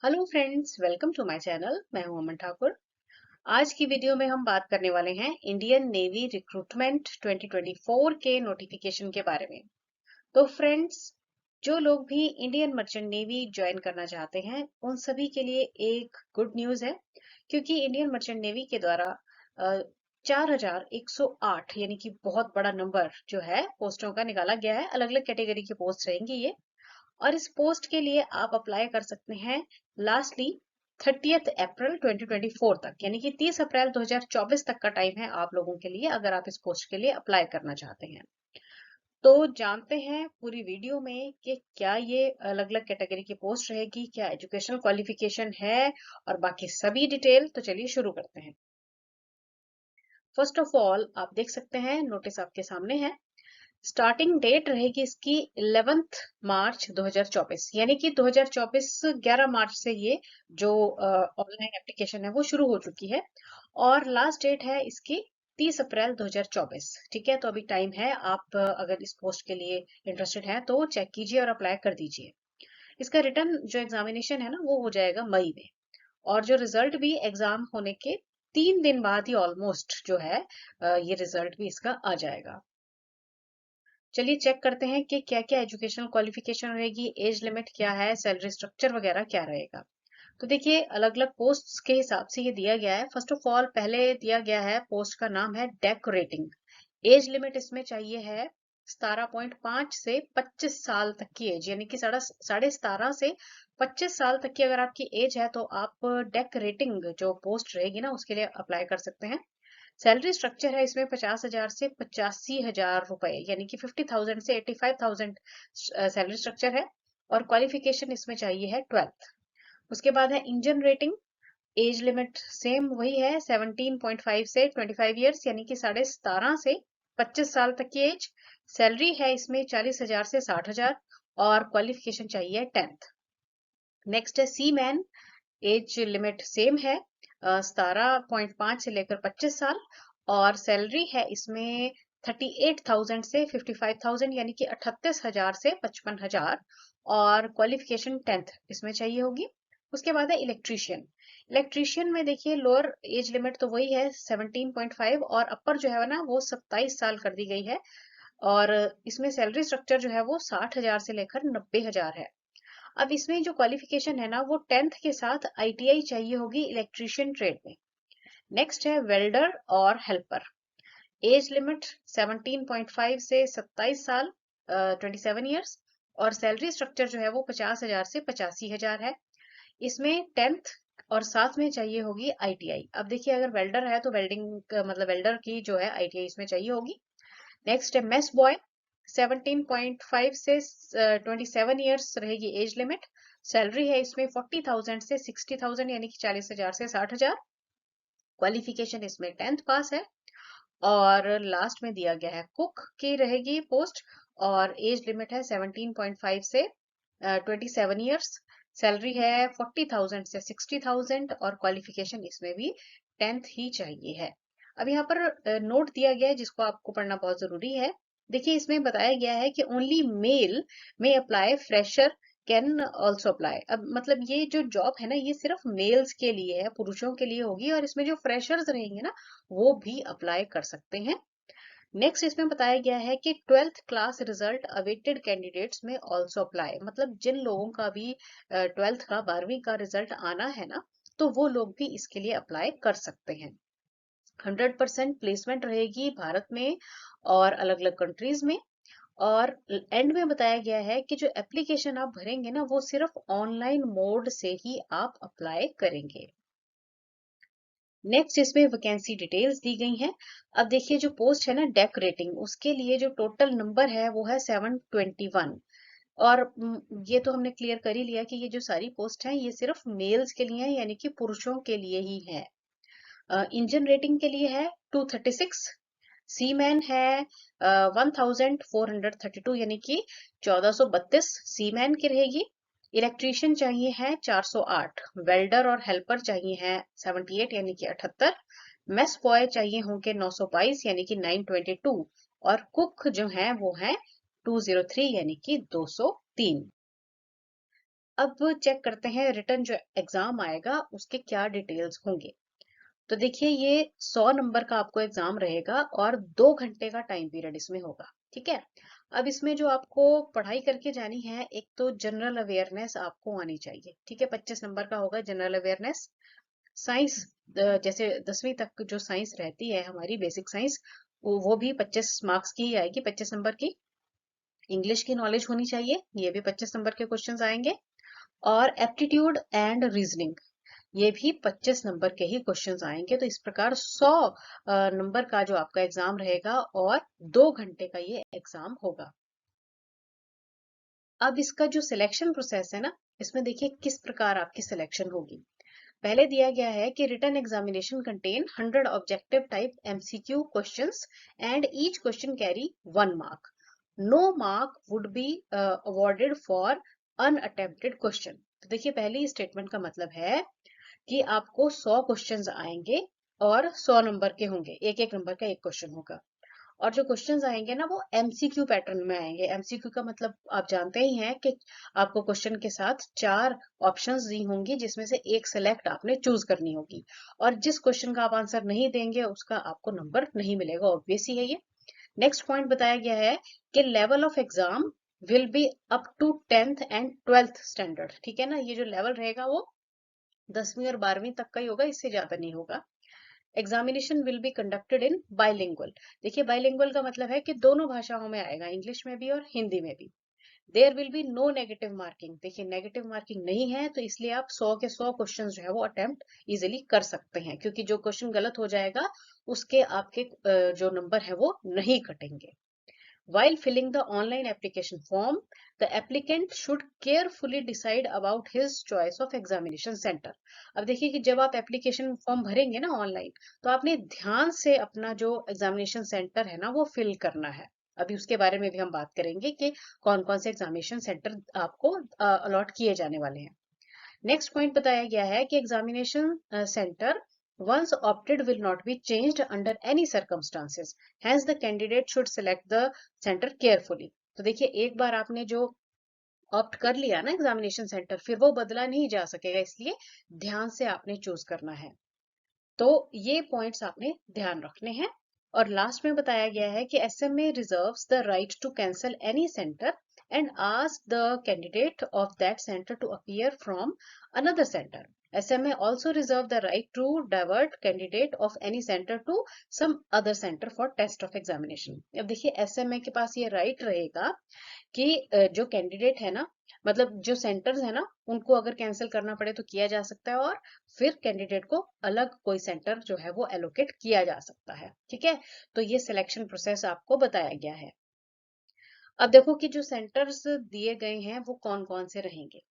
Hello friends, welcome to my channel. मैं हूं अमन ठाकुर। आज की वीडियो में हम बात करने वाले हैं इंडियन नेवी रिक्रूटमेंट 2024 के नोटिफिकेशन के बारे में। तो फ्रेंड्स, जो लोग भी इंडियन मर्चेंट नेवी ज्वाइन करना चाहते हैं उन सभी के लिए एक गुड न्यूज है, क्योंकि इंडियन मर्चेंट नेवी के द्वारा 4108 यानी कि बहुत बड़ा नंबर जो है पोस्टों का निकाला गया है। अलग अलग कैटेगरी की पोस्ट रहेंगी ये, और इस पोस्ट के लिए आप अप्लाई कर सकते हैं लास्टली 30 अप्रैल 2024 तक, यानी कि 30 अप्रैल 2024 तक का टाइम है आप लोगों के लिए, अगर आप इस पोस्ट के लिए अप्लाई करना चाहते हैं। तो जानते हैं पूरी वीडियो में कि क्या ये अलग अलग कैटेगरी की पोस्ट रहेगी, क्या एजुकेशनल क्वालिफिकेशन है, और बाकी सभी डिटेल। तो चलिए शुरू करते हैं। फर्स्ट ऑफ ऑल, आप देख सकते हैं नोटिस आपके सामने है। स्टार्टिंग डेट रहेगी इसकी 11 मार्च 2024, यानी कि 2024 11 मार्च से ये जो ऑनलाइन एप्लीकेशन है वो शुरू हो चुकी है। और लास्ट डेट है इसकी 30 अप्रैल 2024। ठीक है, तो अभी टाइम है। आप अगर इस पोस्ट के लिए इंटरेस्टेड हैं तो चेक कीजिए और अप्लाई कर दीजिए। इसका रिटर्न जो एग्जामिनेशन है ना वो हो जाएगा मई में, और जो रिजल्ट भी एग्जाम होने के 3 दिन बाद ही ऑलमोस्ट जो है ये रिजल्ट भी इसका आ जाएगा। चलिए चेक करते हैं कि क्या क्या एजुकेशनल क्वालिफिकेशन रहेगी, एज लिमिट क्या है, सैलरी स्ट्रक्चर वगैरह क्या रहेगा। तो देखिए, अलग अलग पोस्ट्स के हिसाब से ये दिया गया है। फर्स्ट ऑफ ऑल, पहले दिया गया है पोस्ट का नाम है डेकोरेटिंग। एज लिमिट इसमें चाहिए है 17.5 से 25 साल तक की एज, यानी कि साढ़े 17 से 25 साल तक की अगर आपकी एज है तो आप डेकोरेटिंग जो पोस्ट रहेगी ना उसके लिए अप्लाई कर सकते हैं। सैलरी स्ट्रक्चर है इसमें 50,000 से 85,000 रुपए, यानी कि 50,000 से 85,000 सैलरी स्ट्रक्चर है। और क्वालिफिकेशन इसमें चाहिए है 12th। उसके बाद है engine rating. Age limit same वही है, 17.5 से 25 ईयर्स, यानी कि 17.5 से 25 साल तक की एज। सैलरी है इसमें 40,000 से 60,000, और क्वालिफिकेशन चाहिए 10th। नेक्स्ट है सी मैन। एज लिमिट सेम है, 17.5 से लेकर 25 साल, और सैलरी है इसमें 38,000 से 55,000, यानी कि 38,000 से 55,000, और क्वालिफिकेशन 10th इसमें चाहिए होगी। उसके बाद है इलेक्ट्रीशियन। इलेक्ट्रीशियन में देखिए, लोअर एज लिमिट तो वही है 17.5, और अपर जो है ना वो 27 साल कर दी गई है। और इसमें सैलरी स्ट्रक्चर जो है वो 60,000 से लेकर 90,000 है। अब इसमें जो क्वालिफिकेशन है ना वो 10th के साथ आईटीआई चाहिए होगी इलेक्ट्रीशियन ट्रेड में। नेक्स्ट है वेल्डर और हेल्पर। एज लिमिट 17.5 से 27 साल, 27 ईयर्स, और सैलरी स्ट्रक्चर जो है वो 50,000 से 85,000 है। इसमें 10th और साथ में चाहिए होगी आईटीआई। अब देखिए, अगर वेल्डर है तो वेल्डिंग मतलब वेल्डर की जो है आईटीआई इसमें चाहिए होगी। नेक्स्ट है मेस बॉय। 17.5 से 27 ईयर्स रहेगी एज लिमिट। सैलरी है इसमें 40,000 से 60,000, यानी कि 40,000 से 60,000। क्वालिफिकेशन इसमें 10th पास है। और लास्ट में दिया गया है कुक की रहेगी पोस्ट, और एज लिमिट है 17.5 से 27 ईयर्स। सैलरी है 40,000 से 60,000, और क्वालिफिकेशन इसमें भी 10th ही चाहिए है। अब यहाँ पर नोट दिया गया है जिसको आपको पढ़ना बहुत जरूरी है। देखिए, इसमें बताया गया है कि ओनली मेल में apply, fresher can also apply. अब मतलब ये जो जॉब है ना ये सिर्फ मेल्स के लिए है, पुरुषों के लिए होगी, और इसमें जो फ्रेशर्स रहेंगे ना वो भी अप्लाई कर सकते हैं। नेक्स्ट इसमें बताया गया है कि 12th class result awaited candidates में ऑल्सो अप्लाई, मतलब जिन लोगों का भी 12th का 12वीं का रिजल्ट आना है ना तो वो लोग भी इसके लिए अप्लाई कर सकते हैं। 100% प्लेसमेंट रहेगी भारत में और अलग अलग कंट्रीज में। और एंड में बताया गया है कि जो एप्लीकेशन आप भरेंगे ना वो सिर्फ ऑनलाइन मोड से ही आप अप्लाई करेंगे। नेक्स्ट इसमें वैकेंसी डिटेल्स दी गई हैं। अब देखिए, जो पोस्ट है ना डेकोरेटिंग, उसके लिए जो टोटल नंबर है वो है 721। और ये तो हमने क्लियर कर ही लिया कि ये जो सारी पोस्ट हैं ये सिर्फ मेल्स के लिए हैं, यानी कि पुरुषों के लिए ही है। इंजन रेटिंग के लिए है 236। सी मैन है 1432, यानी कि 1432 सी मैन की रहेगी। इलेक्ट्रीशियन चाहिए है 408। वेल्डर और हेल्पर चाहिए है 78, यानी कि 78। मेस बॉय चाहिए होंगे 922, यानी कि 922। और कुक जो है वो है 203, यानी कि 203। अब चेक करते हैं रिटर्न जो एग्जाम आएगा उसके क्या डिटेल्स होंगे। तो देखिए ये 100 नंबर का आपको एग्जाम रहेगा और 2 घंटे का टाइम पीरियड इसमें होगा। ठीक है। अब इसमें जो आपको पढ़ाई करके जानी है, एक तो जनरल अवेयरनेस आपको आनी चाहिए। ठीक है, 25 नंबर का होगा जनरल अवेयरनेस। साइंस, जैसे 10वीं तक जो साइंस रहती है हमारी बेसिक साइंस, वो भी 25 मार्क्स की ही आएगी, 25 नंबर की। इंग्लिश की नॉलेज होनी चाहिए, ये भी 25 नंबर के क्वेश्चंस आएंगे। और एप्टीट्यूड एंड रीजनिंग, ये भी 25 नंबर के ही क्वेश्चंस आएंगे। तो इस प्रकार 100 नंबर का जो आपका एग्जाम रहेगा और 2 घंटे का ये एग्जाम होगा। अब इसका जो सिलेक्शन प्रोसेस है ना, इसमें देखिए किस प्रकार आपकी सिलेक्शन होगी। पहले दिया गया है कि written examination contain 100 objective type MCQ questions and each question carry 1 mark. No mark would be awarded for unattempted question. तो देखिए पहली स्टेटमेंट का मतलब है कि आपको 100 क्वेश्चंस आएंगे और 100 नंबर के होंगे, एक एक नंबर का एक क्वेश्चन होगा। और जो क्वेश्चंस आएंगे ना वो एमसीक्यू पैटर्न में आएंगे। एमसीक्यू का मतलब आप जानते ही हैं कि आपको क्वेश्चन के साथ 4 ऑप्शंस दी होंगी जिसमें से एक सिलेक्ट आपने चूज करनी होगी, और जिस क्वेश्चन का आप आंसर नहीं देंगे उसका आपको नंबर नहीं मिलेगा। ऑब्वियस ही है ये। नेक्स्ट पॉइंट बताया गया है कि level of exam will be up to 10th and 12th standard. ठीक है ना, ये जो लेवल रहेगा वो 10वीं और 12वीं तक का ही होगा, इससे ज्यादा नहीं होगा। Examination will be conducted in bilingual. देखिए बाइलिंगुअल का मतलब है कि दोनों भाषाओं में आएगा, इंग्लिश में भी और हिंदी में भी। There will be no negative marking. देखिए नेगेटिव मार्किंग नहीं है, तो इसलिए आप 100 के 100 क्वेश्चन जो है वो अटेम्प्ट इजिली कर सकते हैं, क्योंकि जो क्वेश्चन गलत हो जाएगा उसके आपके जो नंबर है वो नहीं कटेंगे। While filling the online application form, the applicant should carefully decide about his choice of examination center. अब देखिए कि जब आप एप्लीकेशन फॉर्म भरेंगे ना ऑनलाइन, तो आपने ध्यान से अपना जो एग्जामिनेशन सेंटर है ना वो फिल करना है। अभी उसके बारे में भी हम बात करेंगे कि कौन कौन से एग्जामिनेशन सेंटर आपको अलॉट किए जाने वाले हैं। नेक्स्ट पॉइंट बताया गया है कि examination centre once opted will not be changed under any circumstances, hence the candidate should select the center carefully। तो देखिए एक बार आपने जो ऑप्ट कर लिया ना एग्जामिनेशन सेंटर, फिर वो बदला नहीं जा सकेगा, इसलिए ध्यान से आपने चूज करना है। तो ये पॉइंट्स आपने ध्यान रखने हैं। और लास्ट में बताया गया है कि SMA reserves the right to cancel any centre and ask the candidate of that centre to appear from another centre. SMA also reserve the right to divert candidate of any center to some other center for test of examination। अब देखिए SMA के पास ये right रहेगा कि जो candidate है ना, मतलब जो सेंटर्स है ना, उनको अगर कैंसिल करना पड़े तो किया जा सकता है, और फिर कैंडिडेट को अलग कोई सेंटर जो है वो एलोकेट किया जा सकता है। ठीक है, तो ये सिलेक्शन प्रोसेस आपको बताया गया है। अब देखो कि जो सेंटर्स दिए गए हैं वो कौन कौन से रहेंगे।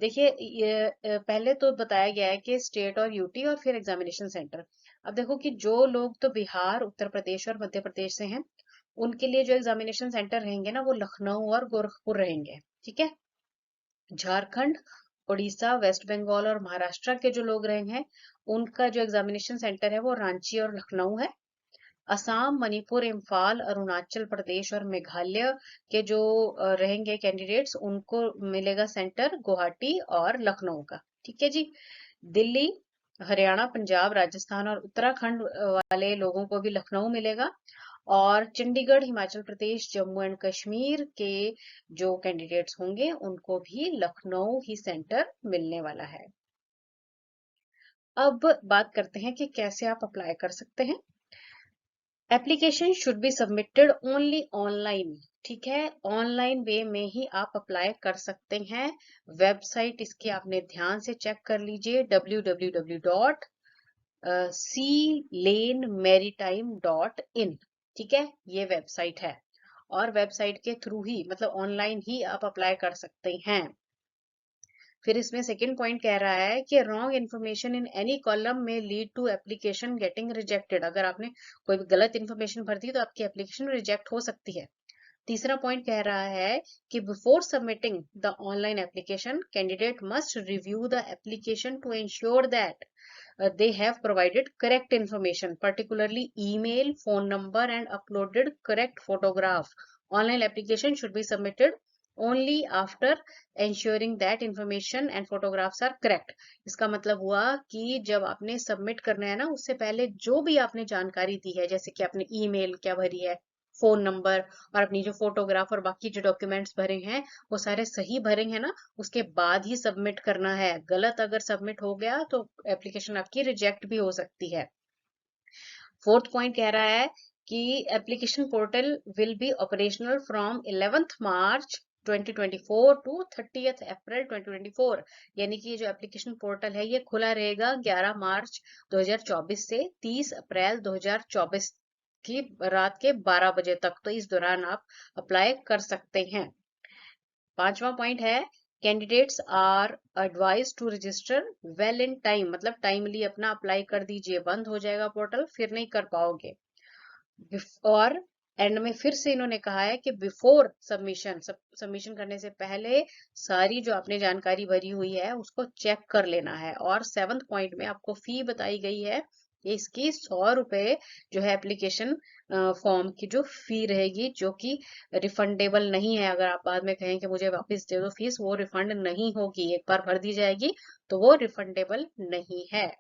देखिए ये पहले तो बताया गया है कि स्टेट और यूटी और फिर एग्जामिनेशन सेंटर। अब देखो कि जो लोग तो बिहार, उत्तर प्रदेश और मध्य प्रदेश से हैं, उनके लिए जो एग्जामिनेशन सेंटर रहेंगे ना वो लखनऊ और गोरखपुर रहेंगे। ठीक है। झारखंड, उड़ीसा, वेस्ट बंगाल और महाराष्ट्र के जो लोग रहे हैं, उनका जो एग्जामिनेशन सेंटर है वो रांची और लखनऊ है। असम, मणिपुर, इम्फाल, अरुणाचल प्रदेश और मेघालय के जो रहेंगे कैंडिडेट्स, उनको मिलेगा सेंटर गुवाहाटी और लखनऊ का। ठीक है जी। दिल्ली, हरियाणा, पंजाब, राजस्थान और उत्तराखंड वाले लोगों को भी लखनऊ मिलेगा। और चंडीगढ़, हिमाचल प्रदेश, जम्मू एंड कश्मीर के जो कैंडिडेट्स होंगे उनको भी लखनऊ ही सेंटर मिलने वाला है। अब बात करते हैं कि कैसे आप अप्लाई कर सकते हैं। Application should be submitted only online. ठीक है, ऑनलाइन वे में ही आप अप्लाई कर सकते हैं। वेबसाइट इसकी आपने ध्यान से चेक कर लीजिए, www.sealaneMaritime.in। ठीक है, ये वेबसाइट है, और वेबसाइट के थ्रू ही मतलब ऑनलाइन ही आप अप्लाई कर सकते हैं। फिर इसमें सेकंड पॉइंट कह रहा है कि wrong information in any column में lead to application getting rejected. अगर आपने कोई गलत इन्फॉर्मेशन भर दी तो आपकी एप्लीकेशन रिजेक्ट हो सकती है। तीसरा पॉइंट कह रहा है कि before submitting the online application, candidate must review the application to ensure that they have provided correct information, particularly email, phone number and uploaded correct photograph. Online application should be submitted only after ensuring that information and photographs are correct। इसका मतलब हुआ कि जब आपने submit करना है ना, उससे पहले जो भी आपने जानकारी दी है, जैसे कि आपने ईमेल क्या भरी है, फोन नंबर और अपनी जो फोटोग्राफ और बाकी जो डॉक्यूमेंट्स भरे हैं वो सारे सही भरे हैं ना, उसके बाद ही सबमिट करना है। गलत अगर सबमिट हो गया तो एप्लीकेशन आपकी रिजेक्ट भी हो सकती है। फोर्थ पॉइंट कह रहा है कि application portal will be operational from 11th March 2024 to 30th April 2024। यानी कि ये जो एप्लीकेशन पोर्टल है ये खुला रहेगा 11 मार्च 2024 से 30 अप्रैल 2024 की रात के 12 बजे तक। तो इस दौरान आप अप्लाई कर सकते हैं। पांचवा पॉइंट है candidates are advise to register well in time, मतलब टाइमली अपना अप्लाई कर दीजिए, बंद हो जाएगा पोर्टल फिर नहीं कर पाओगे। और एंड में फिर से इन्होंने कहा है कि बिफोर सबमिशन, सबमिशन करने से पहले सारी जो आपने जानकारी भरी हुई है उसको चेक कर लेना है। और 7th पॉइंट में आपको फी बताई गई है, इसकी 100 रुपए जो है एप्लीकेशन फॉर्म की जो फी रहेगी, जो कि रिफंडेबल नहीं है। अगर आप बाद में कहें कि मुझे वापस दे दो फीस, वो रिफंड नहीं होगी, एक बार भर दी जाएगी तो वो रिफंडेबल नहीं है।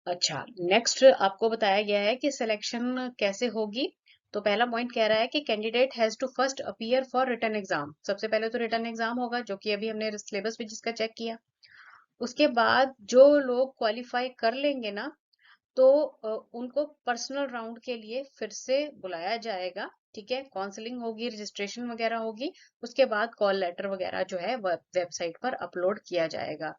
अच्छा, नेक्स्ट आपको बताया गया है कि सिलेक्शन कैसे होगी। तो पहला पॉइंट कह रहा है कि candidate has to first appear for written exam. सबसे पहले तो रिटन एग्जाम होगा, जो कि अभी हमने सिलेबस भी जिसका चेक किया। उसके बाद जो लोग क्वालिफाई कर लेंगे ना, तो उनको पर्सनल राउंड के लिए फिर से बुलाया जाएगा। ठीक है, काउंसलिंग होगी, रजिस्ट्रेशन वगैरह होगी, उसके बाद कॉल लेटर वगैरह जो है वेबसाइट पर अपलोड किया जाएगा।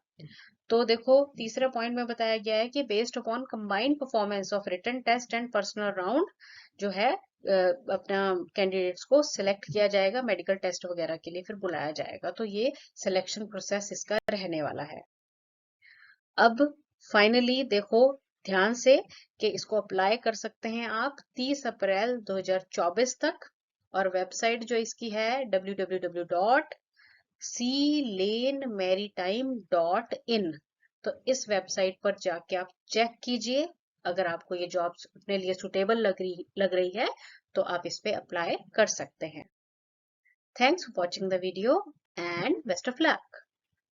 तो देखो तीसरा पॉइंट में बताया गया है कि based upon combined performance of written test and personal round जो है अपना कैंडिडेट्स को सिलेक्ट किया जाएगा, मेडिकल टेस्ट वगैरह के लिए फिर बुलाया जाएगा। तो ये सिलेक्शन प्रोसेस इसका रहने वाला है। अब फाइनली देखो ध्यान से कि इसको अप्लाई कर सकते हैं आप 30 अप्रैल 2024 तक। और वेबसाइट जो इसकी है www.clanemaritime.in। तो इस वेबसाइट पर जाके आप चेक कीजिए, अगर आपको ये जॉब अपने लिए सुटेबल लग रही है तो आप इस पे अप्लाई कर सकते हैं। Thanks for watching the video and best of luck.